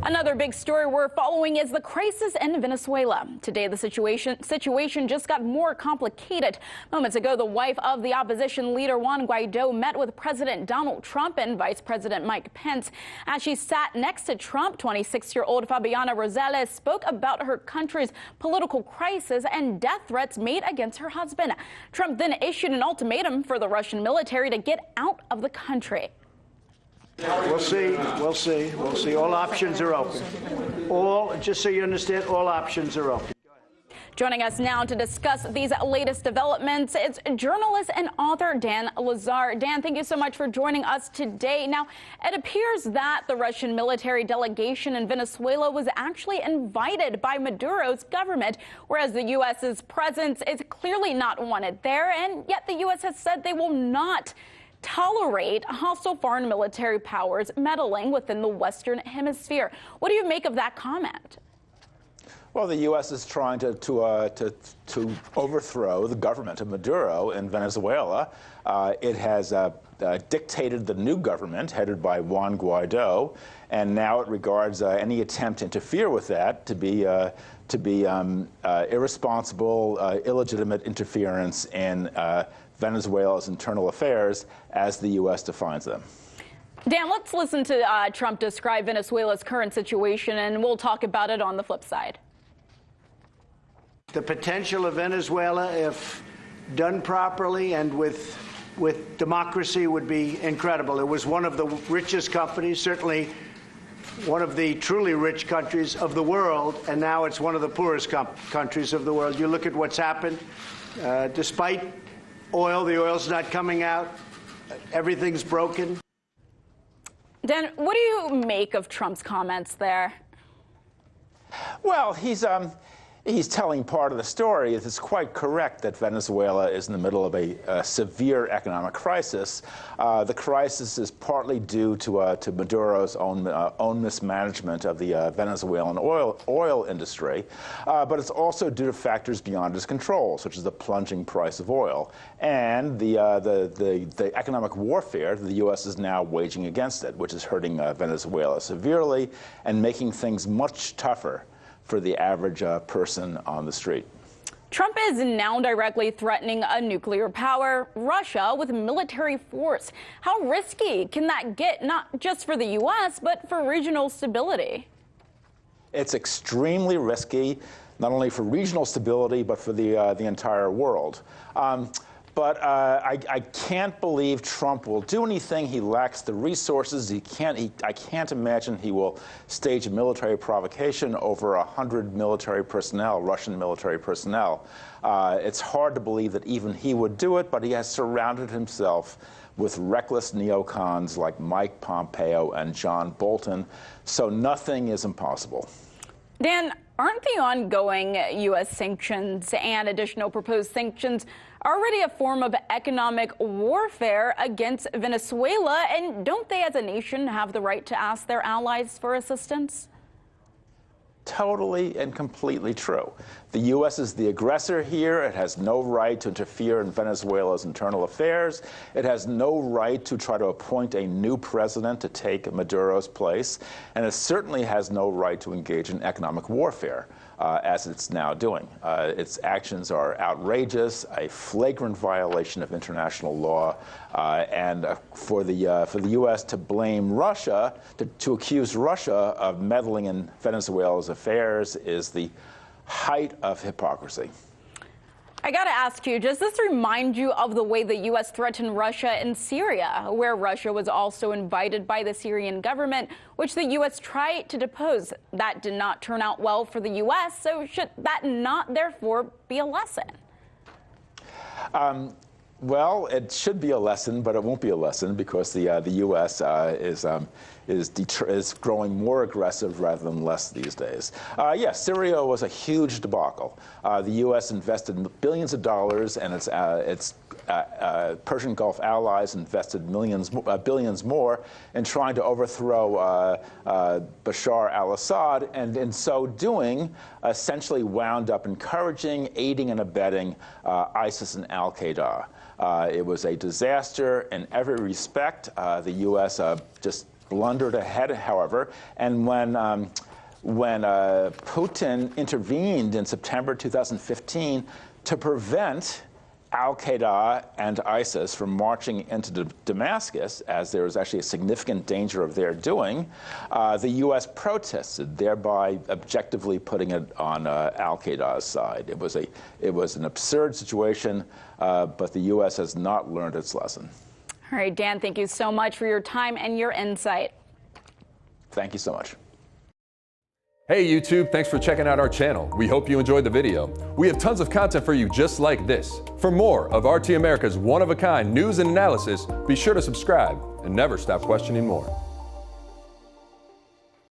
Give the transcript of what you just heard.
Another big story we're following is the crisis in Venezuela. Today, the situation just got more complicated. Moments ago, the wife of the opposition leader Juan Guaido met with President Donald Trump and Vice President Mike Pence. As she sat next to Trump, 26-year-old Fabiana Rosales spoke about her country's political crisis and death threats made against her husband. Trump then issued an ultimatum for the Russian military to get out of the country. We'll see. All options are open. Just so you understand, all options are open. Joining us now to discuss these latest developments, it's journalist and author Dan Lazare. Dan, thank you so much for joining us today. Now, it appears that the Russian military delegation in Venezuela was actually invited by Maduro's government, whereas the U.S.'s presence is clearly not wanted there, and yet the U.S. has said they will not tolerate hostile foreign military powers meddling within the Western Hemisphere. What do you make of that comment? Well, the U.S. is trying to overthrow the government of Maduro in Venezuela. It has dictated the new government headed by Juan Guaido, and now it regards any attempt to interfere with that to be irresponsible, illegitimate interference in Venezuela's internal affairs as the U.S. defines them. Dan, let's listen to Trump describe Venezuela's current situation, and we'll talk about it on the flip side. The potential of Venezuela, if done properly and with democracy, would be incredible. It was one of the richest companies, certainly one of the truly rich countries of the world, and now it's one of the poorest countries of the world. You look at what's happened. Despite oil, the oil's not coming out. Everything's broken. Dan, what do you make of Trump's comments there? Well, he's telling part of the story. It's quite correct that Venezuela is in the middle of a severe economic crisis. The crisis is partly due to Maduro's own mismanagement of the Venezuelan oil industry, but it's also due to factors beyond his control, such as the plunging price of oil and the economic warfare that the U.S. is now waging against it, which is hurting Venezuela severely and making things much tougher for the average person on the street. Trump is now directly threatening a nuclear power, Russia, with military force. How risky can that get, not just for the U.S., but for regional stability? It's extremely risky, not only for regional stability, but for the entire world. But I can't believe Trump will do anything. He lacks the resources. I can't imagine he will stage a military provocation over 100 military personnel, Russian military personnel. It's hard to believe that even he would do it, but he has surrounded himself with reckless neocons like Mike Pompeo and John Bolton, so nothing is impossible. Dan, aren't the ongoing U.S. sanctions and additional proposed sanctions already a form of economic warfare against Venezuela? And don't they as a nation have the right to ask their allies for assistance? Totally and completely true. The U.S. is the aggressor here. It has no right to interfere in Venezuela's internal affairs. It has no right to try to appoint a new president to take Maduro's place. And it certainly has no right to engage in economic warfare, as it's now doing. Its actions are outrageous, a flagrant violation of international law, and for the U.S. to blame Russia, to accuse Russia of meddling in Venezuela's affairs is the height of hypocrisy. I got to ask you, does this remind you of the way the U.S. threatened Russia in Syria, where Russia was also invited by the Syrian government, which the U.S. tried to depose? That did not turn out well for the U.S., so should that not, therefore, be a lesson? Well, it should be a lesson, but it won't be a lesson because the U.S. is growing more aggressive rather than less these days. Yes, Syria was a huge debacle. The U.S. invested billions of dollars, and its Persian Gulf allies invested billions more in trying to overthrow Bashar al-Assad, and in so doing, essentially wound up encouraging, aiding, and abetting ISIS and al-Qaeda. It was a disaster in every respect. The U.S. just blundered ahead, however, and when Putin intervened in September 2015 to prevent al-Qaeda and ISIS from marching into Damascus, as there was actually a significant danger of their doing, the U.S. protested, thereby objectively putting it on al-Qaeda's side. It was an absurd situation, but the U.S. has not learned its lesson. All right, Dan, thank you so much for your time and your insight. Thank you so much. Hey YouTube, thanks for checking out our channel. We hope you enjoyed the video. We have tons of content for you just like this. For more of RT America's one-of-a-kind news and analysis, be sure to subscribe and never stop questioning more.